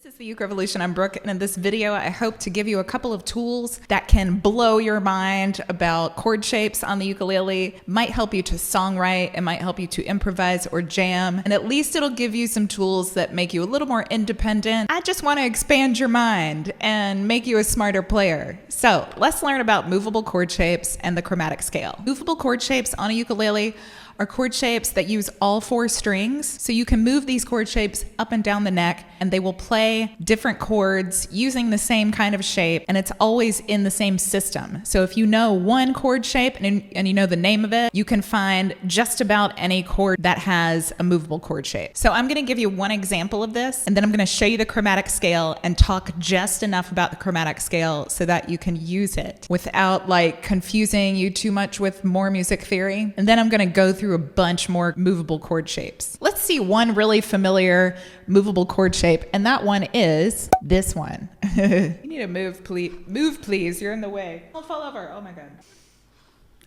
This is the Uke Revolution. I'm Brooke, and in this video, I hope to give you a couple of tools that can blow your mind about chord shapes on the ukulele, might help you to songwrite, it might help you to improvise or jam, and at least it'll give you some tools that make you a little more independent. I just want to expand your mind and make you a smarter player. So let's learn about movable chord shapes and the chromatic scale. Movable chord shapes on a ukulele are chord shapes that use all four strings. So you can move these chord shapes up and down the neck and they will play different chords using the same kind of shape, and it's always in the same system. So if you know one chord shape and you know the name of it, you can find just about any chord that has a movable chord shape. So I'm gonna give you one example of this, and then I'm gonna show you the chromatic scale and talk just enough about the chromatic scale so that you can use it without like confusing you too much with more music theory. And then I'm gonna go through a bunch more movable chord shapes. Let's see one really familiar movable chord shape, and that one is this one. You need to move, please. Move, please. You're in the way. Don't fall over. Oh my God.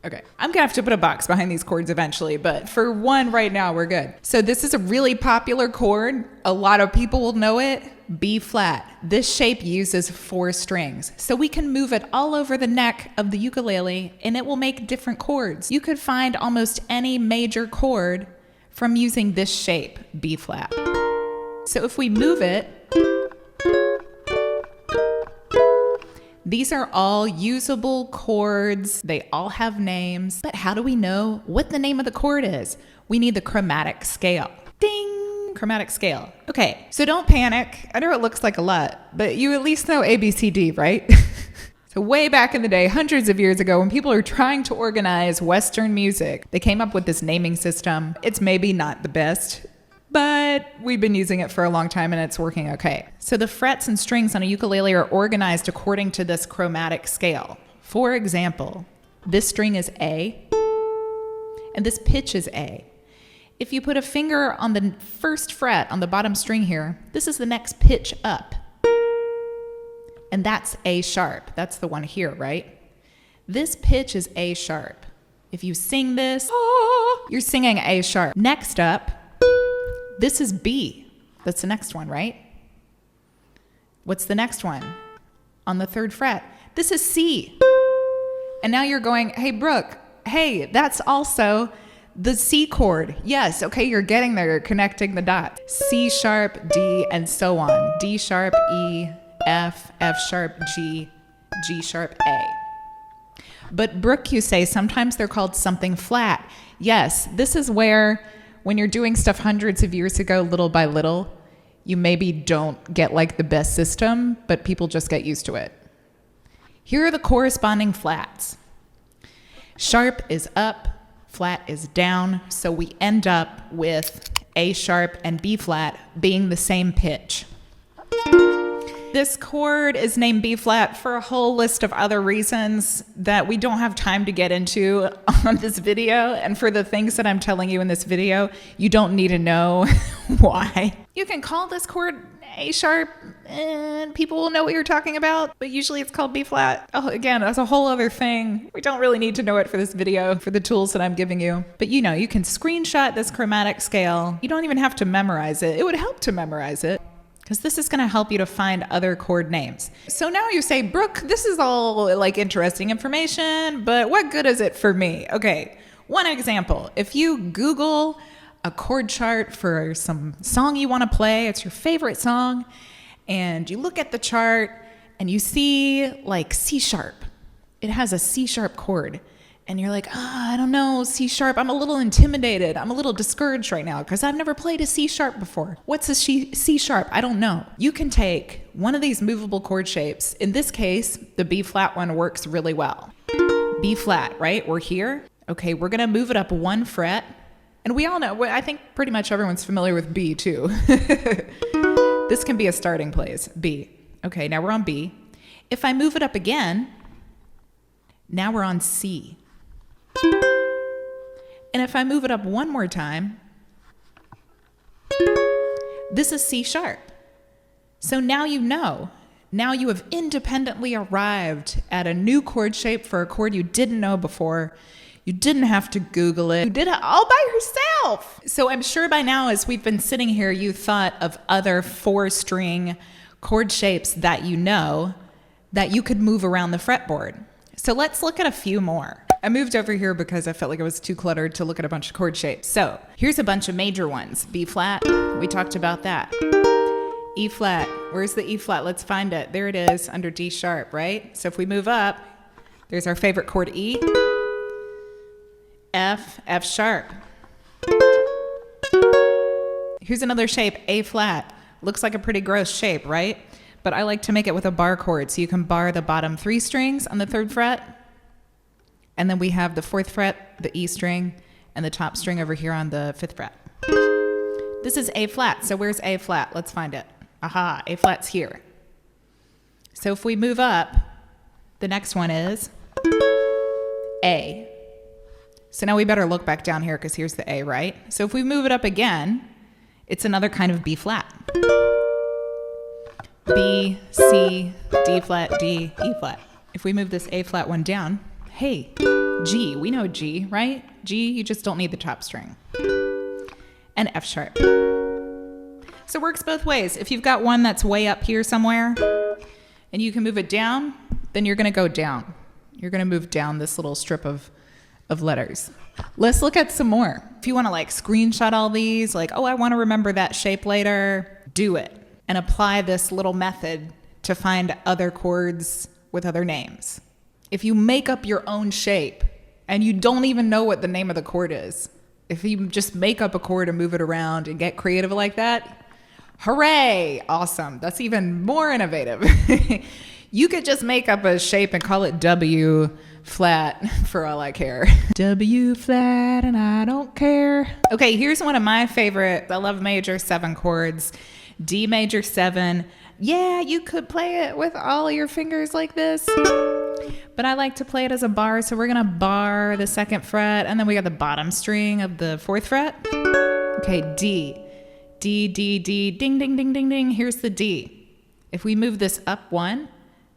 Okay, I'm gonna have to put a box behind these chords eventually, but for one right now, we're good. So this is a really popular chord. A lot of people will know it. B flat. This shape uses four strings, so we can move it all over the neck of the ukulele and it will make different chords. You could find almost any major chord from using this shape, B flat. So if we move it, these are all usable chords. They all have names, but how do we know what the name of the chord is? We need the chromatic scale. Ding! Chromatic scale. Okay, so don't panic. I know it looks like a lot, but you at least know ABCD, right? So way back in the day, hundreds of years ago, when people are trying to organize Western music, they came up with this naming system. It's maybe not the best, but we've been using it for a long time and it's working okay. So the frets and strings on a ukulele are organized according to this chromatic scale. For example, this string is A and this pitch is A. If you put a finger on the first fret on the bottom string here, this is the next pitch up. And that's A sharp. That's the one here, right? This pitch is A sharp. If you sing this, you're singing A sharp. Next up, this is B. That's the next one, right? What's the next one? On the third fret. This is C. And now you're going, hey, Brooke, hey, that's also the C chord. Yes, okay, you're getting there, you're connecting the dots. C sharp, D, and so on. D sharp, E, F, F sharp, G, G sharp, A. But Brooke, you say, sometimes they're called something flat. Yes, this is where, when you're doing stuff hundreds of years ago, little by little, you maybe don't get like the best system, but people just get used to it. Here are the corresponding flats. Sharp is up, flat is down, so we end up with A sharp and B flat being the same pitch. This chord is named B flat for a whole list of other reasons that we don't have time to get into on this video, and for the things that I'm telling you in this video, you don't need to know why. You can call this chord A sharp and people will know what you're talking about, but usually it's called B flat. Oh, again, that's a whole other thing. We don't really need to know it for this video, for the tools that I'm giving you. But you know, you can screenshot this chromatic scale. You don't even have to memorize it. It would help to memorize it, because this is going to help you to find other chord names. So now you say, Brooke, this is all like interesting information, but what good is it for me? Okay, one example. If you Google a chord chart for some song you want to play, it's your favorite song, and you look at the chart and you see like C sharp. It has a C sharp chord. And you're like, I don't know, C sharp. I'm a little intimidated. I'm a little discouraged right now because I've never played a C sharp before. What's a C sharp? I don't know. You can take one of these movable chord shapes. In this case, the B flat one works really well. B flat, right? We're here. Okay, we're gonna move it up one fret. And we all know, I think pretty much everyone's familiar with B too. This can be a starting place, B. Okay, now we're on B. If I move it up again, now we're on C. And if I move it up one more time, this is C sharp. So now you know. Now you have independently arrived at a new chord shape for a chord you didn't know before. You didn't have to Google it. You did it all by yourself. So I'm sure by now, as we've been sitting here, you thought of other four-string chord shapes that you know that you could move around the fretboard. So let's look at a few more. I moved over here because I felt like it was too cluttered to look at a bunch of chord shapes. So here's a bunch of major ones. B flat, we talked about that. E flat, where's the E flat? Let's find it. There it is under D sharp, right? So if we move up, there's our favorite chord E. F, F sharp. Here's another shape, A flat. Looks like a pretty gross shape, right? But I like to make it with a bar chord. So you can bar the bottom 3 strings on the 3rd fret. And then we have the 4th fret, the E string, and the top string over here on the 5th fret. This is A flat. So where's A flat? Let's find it. Aha, A flat's here. So if we move up, the next one is A. So now we better look back down here because here's the A, right? So if we move it up again, it's another kind of B flat. B, C, D flat, D, E flat. If we move this A flat one down, hey, G, we know G, right? G, you just don't need the top string. And F sharp. So it works both ways. If you've got one that's way up here somewhere and you can move it down, then you're gonna go down. You're gonna move down this little strip of letters. Let's look at some more. If you wanna like screenshot all these, like, oh, I wanna remember that shape later, do it. And apply this little method to find other chords with other names. If you make up your own shape and you don't even know what the name of the chord is, if you just make up a chord and move it around and get creative like that, hooray, awesome. That's even more innovative. You could just make up a shape and call it W flat for all I care. W flat and I don't care. Okay, here's one of my favorites. I love major 7 chords. D major 7. Yeah, you could play it with all your fingers like this, but I like to play it as a bar. So we're gonna bar the 2nd fret and then we got the bottom string of the 4th fret. Okay, D, D, D, D, ding, ding, ding, ding, ding. Here's the D. If we move this up 1,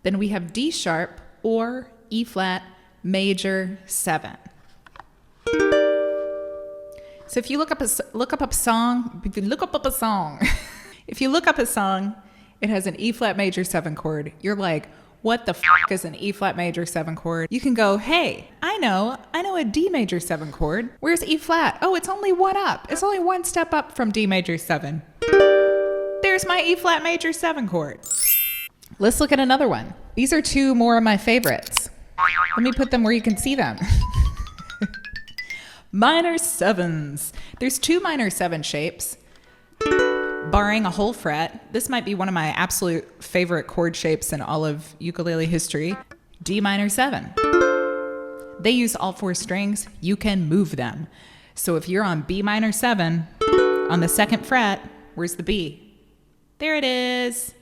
then we have D sharp or E flat major 7. So if you look up a song, if you look up a song, it has an E flat major 7 chord. You're like, what the f is an E flat major 7 chord? You can go, hey, I know a D major 7 chord. Where's E flat? Oh, it's only one up. It's only one step up from D major 7. There's my E flat major 7 chord. Let's look at another one. These are 2 more of my favorites. Let me put them where you can see them. Minor 7s. There's 2 minor 7 shapes. Barring a whole fret, this might be one of my absolute favorite chord shapes in all of ukulele history. D minor 7. They use all 4 strings. You can move them. So if you're on B minor 7, on the 2nd fret, where's the B? There it is.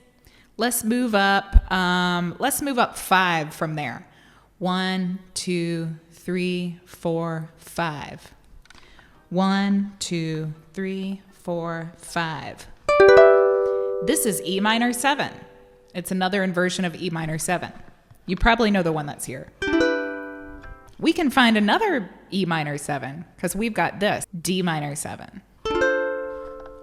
Let's move up 5 from there. 1, 2, 3, 4, 5. 1, 2, 3, 4, 5. This is E minor 7. It's another inversion of E minor 7. You probably know the one that's here. We can find another E minor 7 because we've got this, D minor 7.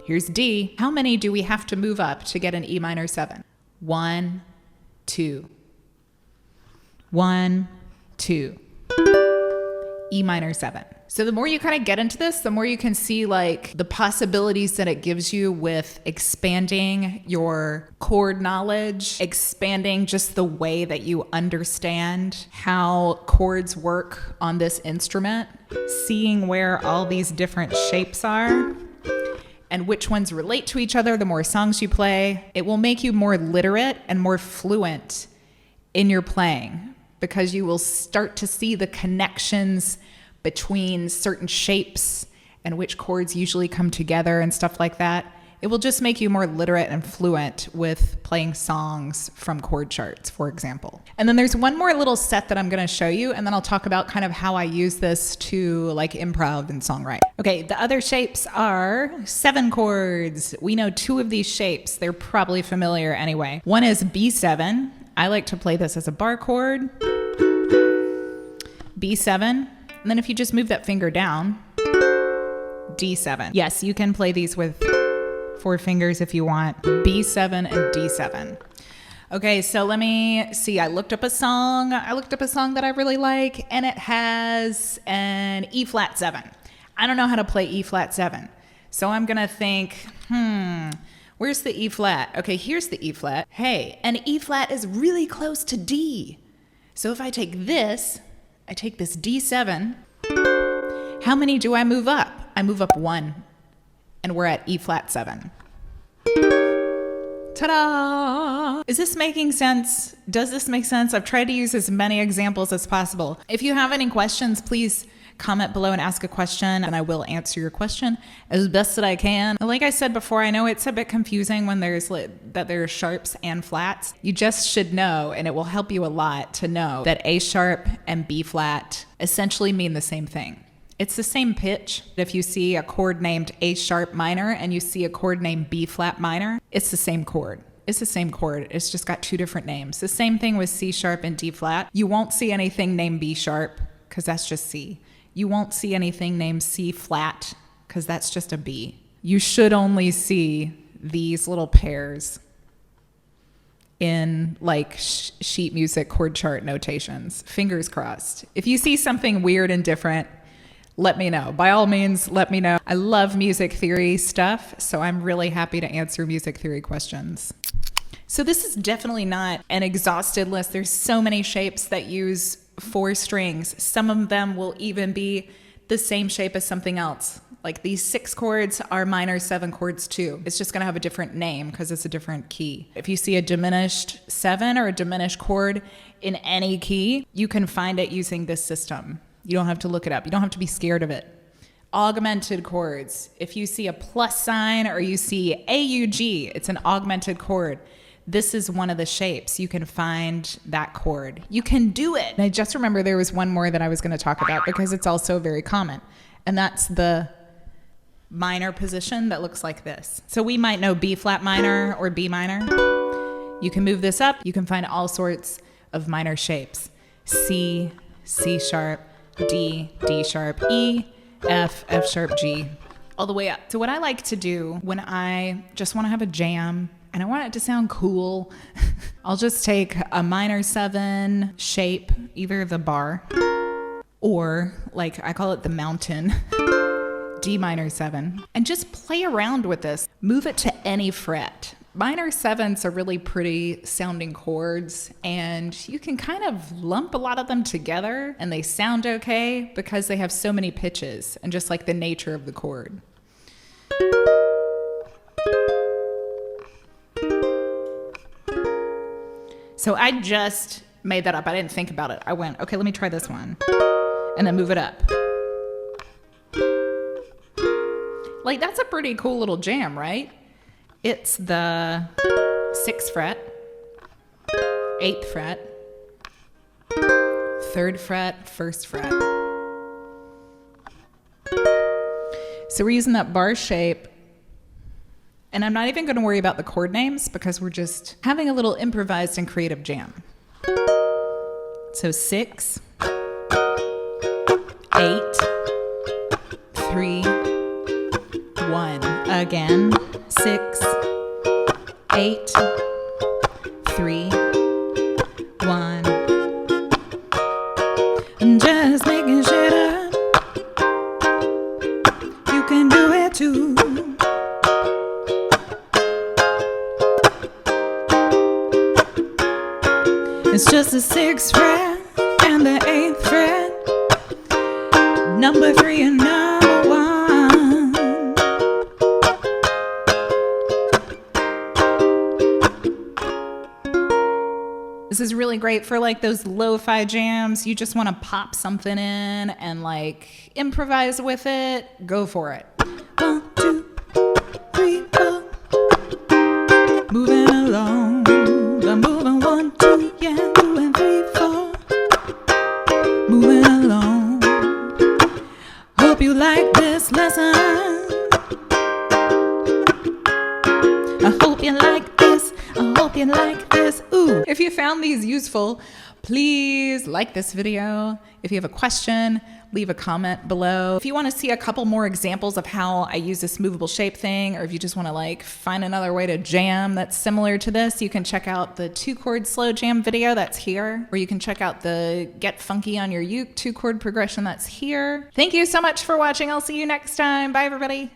Here's D. How many do we have to move up to get an E minor 7? 1, 2. 1, 2. E minor 7. So the more you kind of get into this, the more you can see like the possibilities that it gives you with expanding your chord knowledge, expanding just the way that you understand how chords work on this instrument, seeing where all these different shapes are and which ones relate to each other the more songs you play. It will make you more literate and more fluent in your playing because you will start to see the connections between certain shapes and which chords usually come together and stuff like that. It will just make you more literate and fluent with playing songs from chord charts, for example. And then there's one more little set that I'm going to show you, and then I'll talk about kind of how I use this to like improv and songwrite. Okay, the other shapes are 7 chords. We know 2 of these shapes. They're probably familiar anyway. One is B7. I like to play this as a bar chord. B7. And then if you just move that finger down, D7. Yes, you can play these with 4 fingers if you want, B7 and D7. Okay, so let me see. I looked up a song that I really like, and it has an E flat 7. I don't know how to play E flat 7. So I'm going to think, where's the E flat? Okay, here's the E flat. Hey, and E flat is really close to D. So if I take this D7, how many do I move up? I move up 1, and we're at E flat 7. Ta-da! Is this making sense? Does this make sense? I've tried to use as many examples as possible. If you have any questions, please comment below and ask a question, and I will answer your question as best that I can. Like I said before, I know it's a bit confusing when there's sharps and flats. You just should know, and it will help you a lot to know that A sharp and B flat essentially mean the same thing. It's the same pitch. If you see a chord named A sharp minor and you see a chord named B flat minor, it's the same chord. It's the same chord. It's just got 2 different names. The same thing with C sharp and D flat. You won't see anything named B sharp because that's just C. You won't see anything named C flat because that's just a B. You should only see these little pairs in like sheet music chord chart notations. Fingers crossed. If you see something weird and different, let me know. By all means, let me know. I love music theory stuff, so I'm really happy to answer music theory questions. So this is definitely not an exhausted list. There's so many shapes that use 4 strings. Some of them will even be the same shape as something else. Like these 6 chords are minor 7 chords too. It's just gonna have a different name because it's a different key. If you see a diminished 7 or a diminished chord in any key, you can find it using this system. You don't have to look it up. You don't have to be scared of it. Augmented chords. If you see a plus sign or you see AUG, it's an augmented chord. This is one of the shapes. You can find that chord. You can do it. And I just remember there was one more that I was going to talk about because it's also very common. And that's the minor position that looks like this. So we might know B flat minor or B minor. You can move this up. You can find all sorts of minor shapes. C, C sharp, D, D sharp, E, F, F sharp, G, all the way up. So what I like to do when I just want to have a jam and I want it to sound cool, I'll just take a minor 7 shape, either the bar or like I call it the mountain, D minor 7, and just play around with this. Move it to any fret. Minor 7s are really pretty sounding chords, and you can kind of lump a lot of them together and they sound okay because they have so many pitches and just like the nature of the chord. So I just made that up. I didn't think about it. I went, okay, let me try this one and then move it up. Like that's a pretty cool little jam, right? It's the 6th fret, 8th fret, 3rd fret, 1st fret. So we're using that bar shape, and I'm not even going to worry about the chord names because we're just having a little improvised and creative jam. So 6, 8, 3, 1. Again. 6, 8, 3, 1. Just making shit up. You can do it too. It's just the 6th fret and the 8th fret, number 3 and number 1. This is really great for like those lo-fi jams. You just want to pop something in and like improvise with it. Go for it. 1, 2, 3, 4. Moving along. I'm moving 1, 2, yeah, 2 and 3, 4. Moving along. Hope you like this lesson. I hope you like this. I hope you like this. Ooh. If you found these useful, please like this video. If you have a question, leave a comment below. If you want to see a couple more examples of how I use this movable shape thing, or if you just want to like find another way to jam that's similar to this, you can check out the 2-chord slow jam video that's here, or you can check out the Get Funky on Your Uke 2-chord progression that's here. Thank you so much for watching. I'll see you next time. Bye, everybody.